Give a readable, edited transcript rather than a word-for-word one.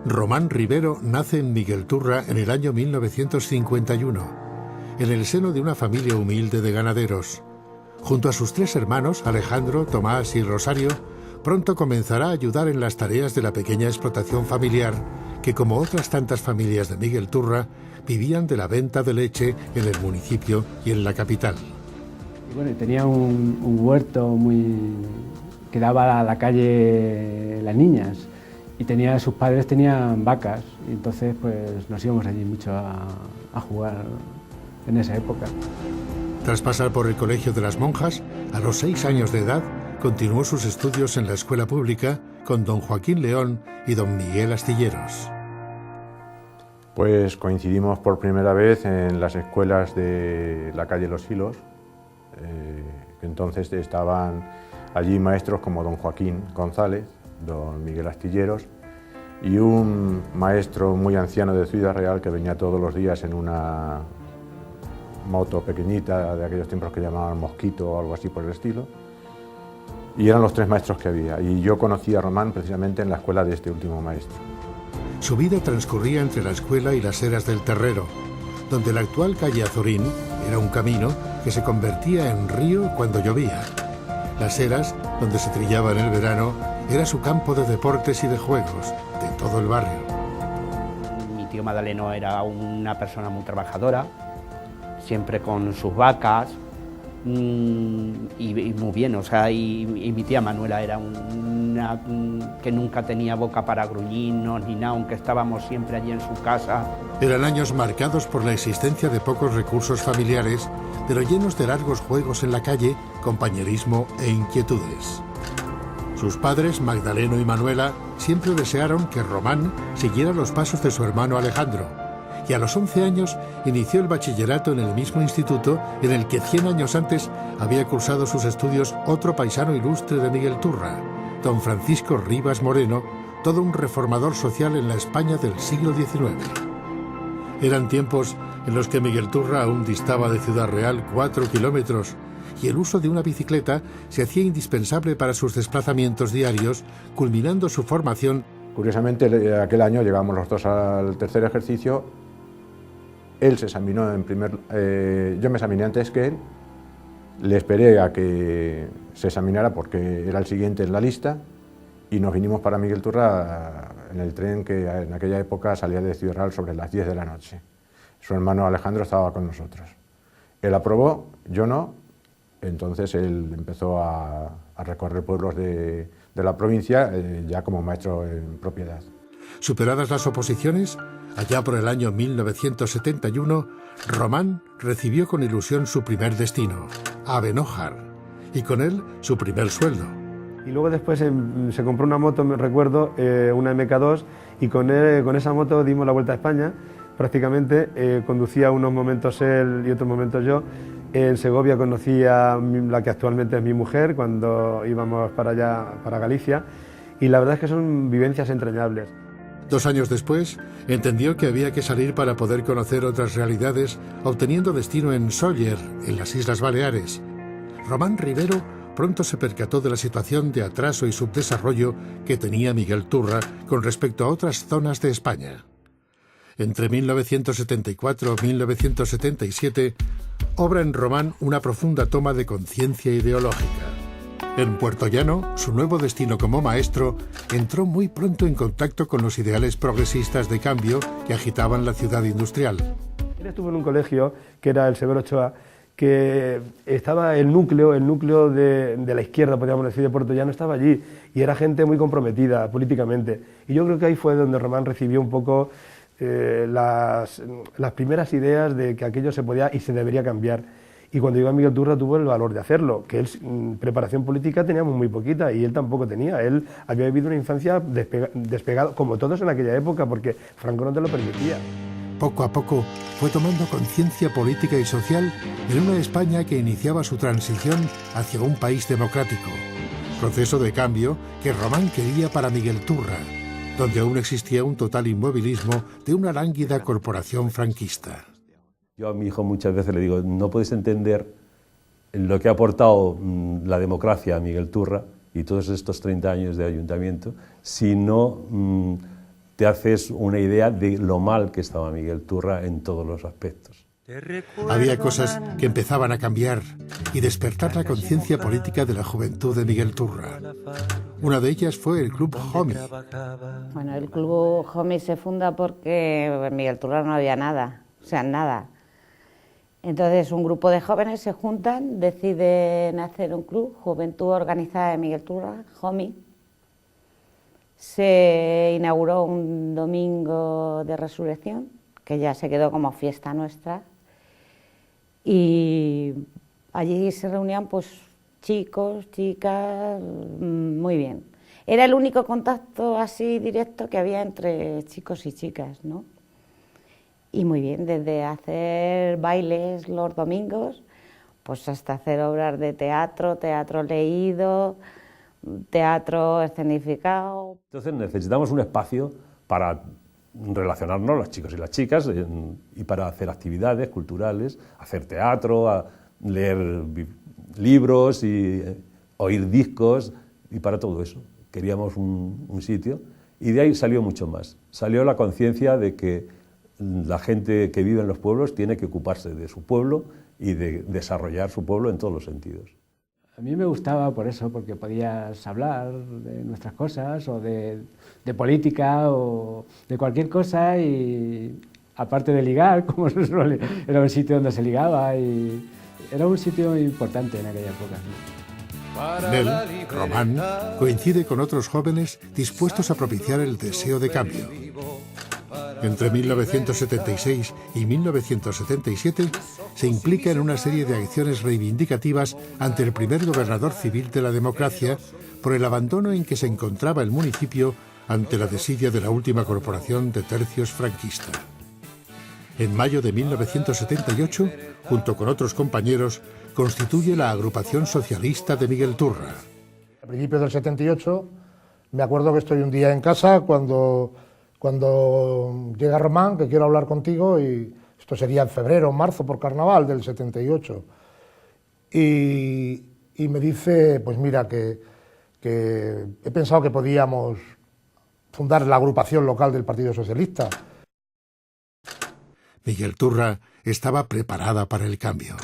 Román Rivero nace en Miguelturra en el año 1951, en el seno de una familia humilde de ganaderos. Junto a sus tres hermanos, Alejandro, Tomás y Rosario, pronto comenzará a ayudar en las tareas de la pequeña explotación familiar, que como otras tantas familias de Miguelturra, vivían de la venta de leche en el municipio y en la capital. Y bueno, tenía un huerto que daba a la calle Las Niñas, y sus padres tenían vacas, y entonces pues nos íbamos allí mucho a jugar en esa época. Tras pasar por el Colegio de las Monjas, a los 6 años de edad, continuó sus estudios en la escuela pública con don Joaquín León y don Miguel Astilleros. Pues coincidimos por primera vez en las escuelas de la calle Los Hilos, que entonces estaban allí maestros como don Joaquín González, don Miguel Astilleros y un maestro muy anciano de Ciudad Real que venía todos los días en una moto pequeñita de aquellos tiempos que llamaban Mosquito o algo así por el estilo, y eran los tres maestros que había, y yo conocí a Román precisamente en la escuela de este último maestro. Su vida transcurría entre la escuela y las eras del Terrero, donde la actual calle Azorín era un camino que se convertía en río cuando llovía. Las eras, donde se trillaba en el verano, era su campo de deportes y de juegos, de todo el barrio. Mi tío Madaleno era una persona muy trabajadora, siempre con sus vacas, y muy bien, o sea, y mi tía Manuela era una que nunca tenía boca para gruñirnos ni nada, aunque estábamos siempre allí en su casa. Eran años marcados por la existencia de pocos recursos familiares, pero llenos de largos juegos en la calle, compañerismo e inquietudes. Sus padres, Magdaleno y Manuela, siempre desearon que Román siguiera los pasos de su hermano Alejandro, y a los 11 años inició el bachillerato en el mismo instituto en el que 100 años antes había cursado sus estudios otro paisano ilustre de Miguelturra, don Francisco Rivas Moreno, todo un reformador social en la España del siglo XIX. Eran tiempos en los que Miguelturra aún distaba de Ciudad Real 4 kilómetros, y el uso de una bicicleta se hacía indispensable para sus desplazamientos diarios, culminando su formación. Curiosamente, aquel año llegamos los dos al tercer ejercicio. Él se examinó yo me examiné antes que él, le esperé a que se examinara porque era el siguiente en la lista, y nos vinimos para Miguelturra en el tren que en aquella época salía de Ciudad Real sobre las 10 de la noche. Su hermano Alejandro estaba con nosotros. Él aprobó, yo no. Entonces él empezó a recorrer pueblos de la provincia ya como maestro en propiedad. Superadas las oposiciones, allá por el año 1971, Román recibió con ilusión su primer destino, Abenójar, y con él su primer sueldo. Y luego después se compró una moto, me recuerdo, una MK2, y con esa moto dimos la vuelta a España. Prácticamente conducía unos momentos él y otros momentos yo. En Segovia conocí a la que actualmente es mi mujer cuando íbamos para allá, para Galicia, y la verdad es que son vivencias entrañables. 2 años después, entendió que había que salir para poder conocer otras realidades, obteniendo destino en Sóller, en las Islas Baleares. Román Rivero pronto se percató de la situación de atraso y subdesarrollo que tenía Miguelturra con respecto a otras zonas de España. Entre 1974 y 1977, obra en Román una profunda toma de conciencia ideológica. En Puertollano, su nuevo destino como maestro, entró muy pronto en contacto con los ideales progresistas de cambio que agitaban la ciudad industrial. Él estuvo en un colegio que era el Severo Ochoa, que estaba el núcleo de la izquierda, podríamos decir, de Puertollano, estaba allí, y era gente muy comprometida políticamente. Y yo creo que ahí fue donde Román recibió un poco las primeras ideas de que aquello se podía y se debería cambiar. Y cuando llegó a Miguelturra tuvo el valor de hacerlo, que él, preparación política teníamos muy poquita, y él tampoco tenía. Él había vivido una infancia despegado, como todos en aquella época, porque Franco no te lo permitía. Poco a poco fue tomando conciencia política y social en una España que iniciaba su transición hacia un país democrático. Proceso de cambio que Román quería para Miguelturra, donde aún existía un total inmovilismo de una lánguida corporación franquista. Yo a mi hijo muchas veces le digo, no puedes entender lo que ha aportado la democracia a Miguelturra y todos estos 30 años de ayuntamiento si no te haces una idea de lo mal que estaba Miguel Turra en todos los aspectos. Había cosas que empezaban a cambiar y despertar la conciencia política de la juventud de Miguel Turra. Una de ellas fue el Club Homi. Bueno, el Club Homi se funda porque en Miguel Turra no había nada, o sea, nada. Entonces un grupo de jóvenes se juntan, deciden hacer un club, Juventud Organizada de Miguel Turra, Homi. Se inauguró un domingo de resurrección, que ya se quedó como fiesta nuestra. Y allí se reunían pues chicos, chicas, muy bien. Era el único contacto así directo que había entre chicos y chicas, ¿no? Y muy bien, desde hacer bailes los domingos, pues hasta hacer obras de teatro, teatro leído, teatro escenificado. Entonces necesitamos un espacio para relacionarnos los chicos y las chicas y para hacer actividades culturales, hacer teatro, leer libros y oír discos, y para todo eso queríamos un sitio, y de ahí salió mucho más. Salió la conciencia de que la gente que vive en los pueblos tiene que ocuparse de su pueblo y de desarrollar su pueblo en todos los sentidos. A mí me gustaba por eso, porque podías hablar de nuestras cosas o de política o de cualquier cosa, y aparte de ligar, como se suele, era un sitio donde se ligaba y era un sitio importante en aquella época. Nel, Román, coincide con otros jóvenes dispuestos a propiciar el deseo de cambio. Entre 1976 y 1977 se implica en una serie de acciones reivindicativas ante el primer gobernador civil de la democracia por el abandono en que se encontraba el municipio ante la desidia de la última corporación de tercios franquista. En mayo de 1978, junto con otros compañeros, constituye la agrupación socialista de Miguel Turra. A principios del 78, me acuerdo que estoy un día en casa cuando llega Román, que quiero hablar contigo, y esto sería en febrero o marzo por carnaval del 78. Y me dice, pues mira, que he pensado que podíamos fundar la agrupación local del Partido Socialista. Miguel Turra estaba preparada para el cambio.